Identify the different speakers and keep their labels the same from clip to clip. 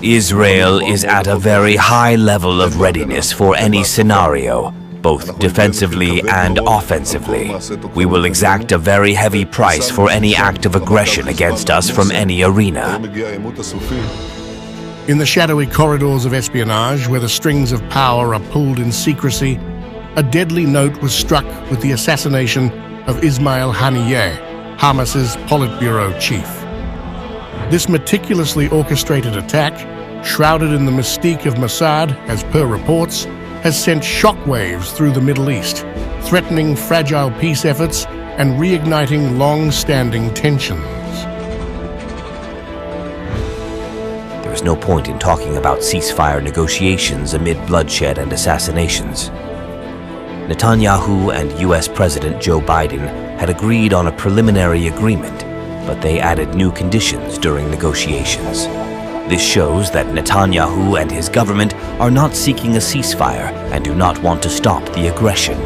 Speaker 1: Israel is at a very high level of readiness for any scenario, both defensively and offensively. We will exact a very heavy price for any act of aggression against us from any arena.
Speaker 2: In the shadowy corridors of espionage, where the strings of power are pulled in secrecy, a deadly note was struck with the assassination of Ismail Haniyeh, Hamas's Politburo chief. This meticulously orchestrated attack, shrouded in the mystique of Mossad, as per reports, has sent shockwaves through the Middle East, threatening fragile peace efforts and reigniting long-standing tensions.
Speaker 1: There is no point in talking about ceasefire negotiations amid bloodshed and assassinations. Netanyahu and US President Joe Biden had agreed on a preliminary agreement, but they added new conditions during negotiations. This shows that Netanyahu and his government are not seeking a ceasefire and do not want to stop the aggression.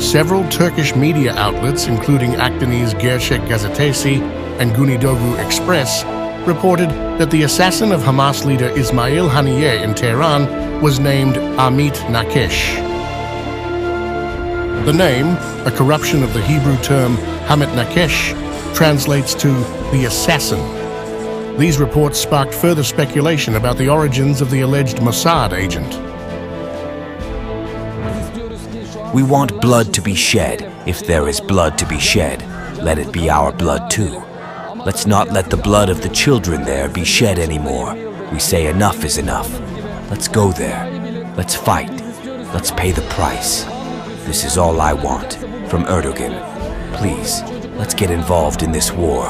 Speaker 2: Several Turkish media outlets, including Akdeniz Gerçek Gazetesi and Güneydoğu Express, reported that the assassin of Hamas leader Ismail Haniyeh in Tehran was named Amit Nakesh. The name, a corruption of the Hebrew term Hamit Nakesh, translates to the assassin. These reports sparked further speculation about the origins of the alleged Mossad agent.
Speaker 1: We want blood to be shed. If there is blood to be shed, let it be our blood too. Let's not let the blood of the children there be shed anymore. We say enough is enough. Let's go there. Let's fight. Let's pay the price. This is all I want from Erdogan. Please, let's get involved in this war.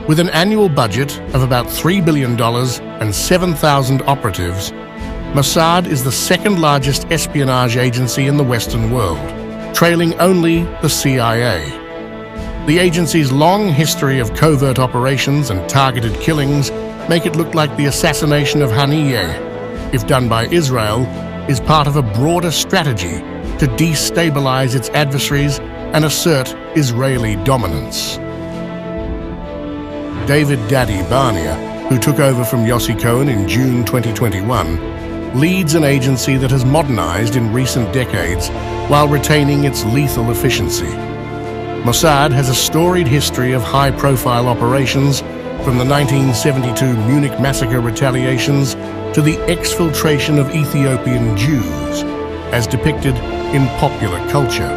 Speaker 2: With an annual budget of about $3 billion and 7,000 operatives, Mossad is the second largest espionage agency in the Western world, trailing only the CIA. The agency's long history of covert operations and targeted killings make it look like the assassination of Haniyeh, if done by Israel, is part of a broader strategy to destabilize its adversaries and assert Israeli dominance. David Daddy Barnea, who took over from Yossi Cohen in June 2021, leads an agency that has modernized in recent decades while retaining its lethal efficiency. Mossad has a storied history of high-profile operations, from the 1972 Munich massacre retaliations to the exfiltration of Ethiopian Jews, as depicted in popular culture.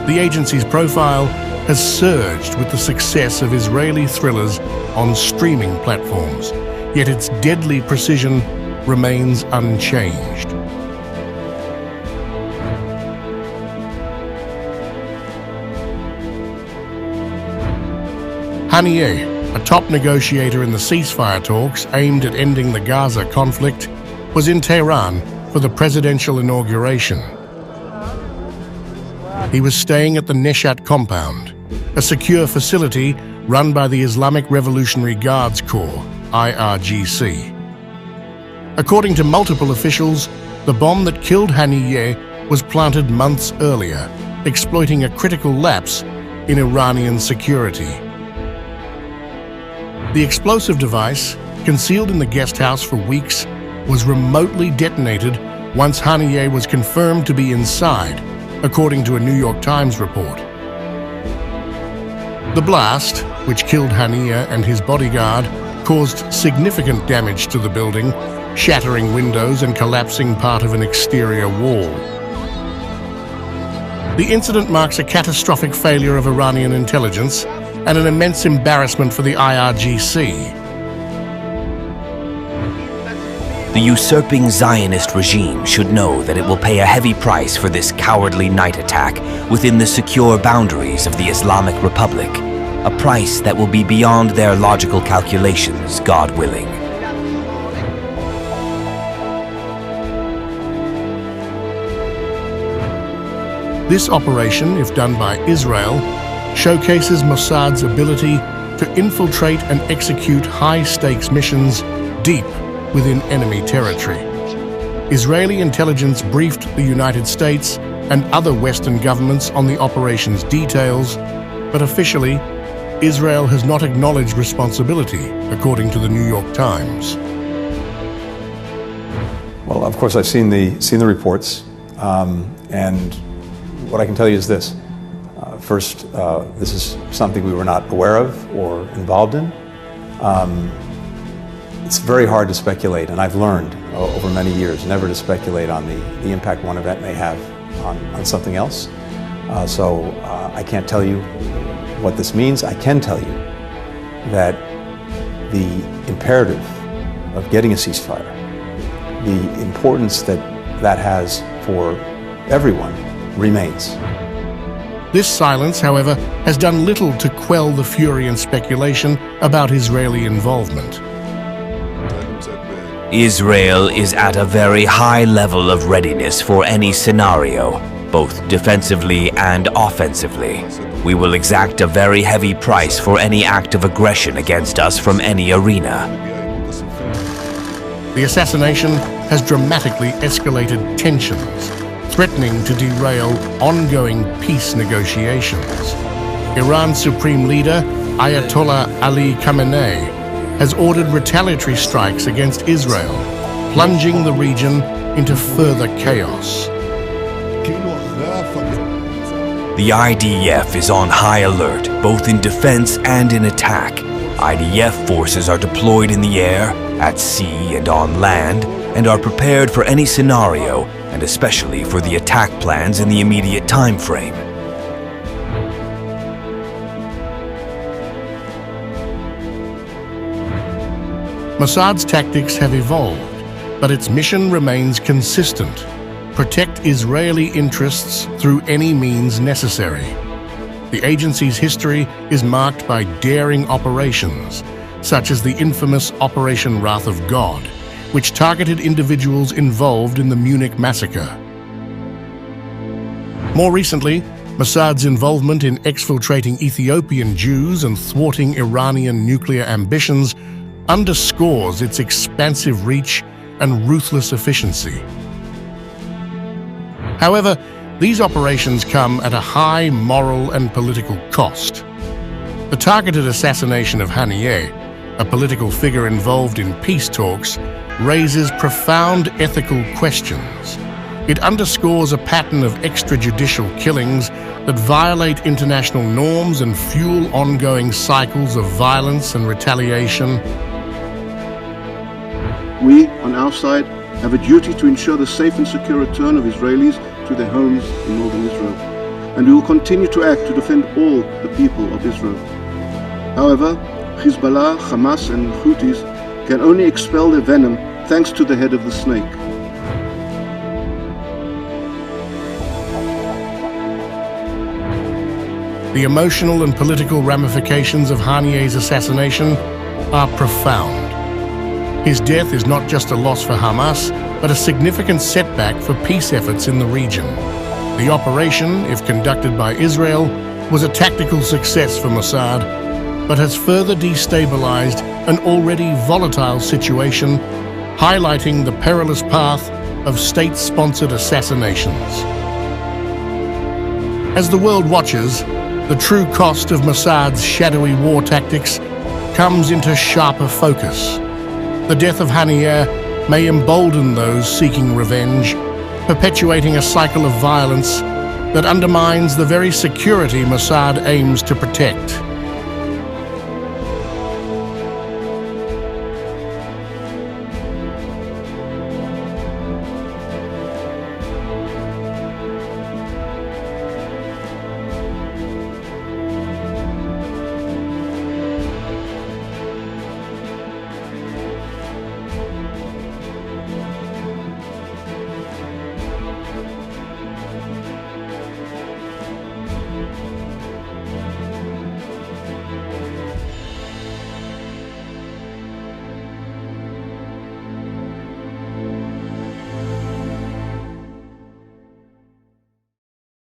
Speaker 2: The agency's profile has surged with the success of Israeli thrillers on streaming platforms, yet its deadly precision remains unchanged. Haniyeh, a top negotiator in the ceasefire talks aimed at ending the Gaza conflict, was in Tehran for the presidential inauguration. He was staying at the Neshat compound, a secure facility run by the Islamic Revolutionary Guards Corps, IRGC. According to multiple officials, the bomb that killed Haniyeh was planted months earlier, exploiting a critical lapse in Iranian security. The explosive device, concealed in the guest house for weeks, was remotely detonated once Haniyeh was confirmed to be inside, according to a New York Times report. The blast, which killed Haniyeh and his bodyguard, caused significant damage to the building, shattering windows and collapsing part of an exterior wall. The incident marks a catastrophic failure of Iranian intelligence and an immense embarrassment for the IRGC.
Speaker 1: The usurping Zionist regime should know that it will pay a heavy price for this cowardly night attack within the secure boundaries of the Islamic Republic, a price that will be beyond their logical calculations, God willing.
Speaker 2: This operation, if done by Israel, showcases Mossad's ability to infiltrate and execute high-stakes missions deep within enemy territory. Israeli intelligence briefed the United States and other Western governments on the operation's details, but officially, Israel has not acknowledged responsibility, according to the New York Times.
Speaker 3: Well, of course, I've seen the reports, and what I can tell you is this. First, this is something we were not aware of or involved in. It's very hard to speculate, and I've learned over many years never to speculate on the impact one event may have on something else. So I can't tell you what this means. I can tell you that the imperative of getting a ceasefire, the importance that has for everyone, remains.
Speaker 2: This silence, however, has done little to quell the fury and speculation about Israeli involvement.
Speaker 1: Israel is at a very high level of readiness for any scenario, both defensively and offensively. We will exact a very heavy price for any act of aggression against us from any arena.
Speaker 2: The assassination has dramatically escalated tensions, threatening to derail ongoing peace negotiations. Iran's supreme leader, Ayatollah Ali Khamenei, has ordered retaliatory strikes against Israel, plunging the region into further chaos.
Speaker 1: The IDF is on high alert, both in defense and in attack. IDF forces are deployed in the air, at sea and on land, and are prepared for any scenario, and especially for the attack plans in the immediate time frame.
Speaker 2: Mossad's tactics have evolved, but its mission remains consistent: protect Israeli interests through any means necessary. The agency's history is marked by daring operations, such as the infamous Operation Wrath of God, which targeted individuals involved in the Munich massacre. More recently, Mossad's involvement in exfiltrating Ethiopian Jews and thwarting Iranian nuclear ambitions underscores its expansive reach and ruthless efficiency. However, these operations come at a high moral and political cost. The targeted assassination of Haniyeh, a political figure involved in peace talks, raises profound ethical questions. It underscores a pattern of extrajudicial killings that violate international norms and fuel ongoing cycles of violence and retaliation.
Speaker 4: We, on our side, have a duty to ensure the safe and secure return of Israelis to their homes in northern Israel, and we will continue to act to defend all the people of Israel. However, Hezbollah, Hamas and Houthis can only expel their venom thanks to the head of the snake.
Speaker 2: The emotional and political ramifications of Haniyeh's assassination are profound. His death is not just a loss for Hamas, but a significant setback for peace efforts in the region. The operation, if conducted by Israel, was a tactical success for Mossad, but has further destabilized an already volatile situation, highlighting the perilous path of state-sponsored assassinations. As the world watches, the true cost of Mossad's shadowy war tactics comes into sharper focus. The death of Haniyeh may embolden those seeking revenge, perpetuating a cycle of violence that undermines the very security Mossad aims to protect.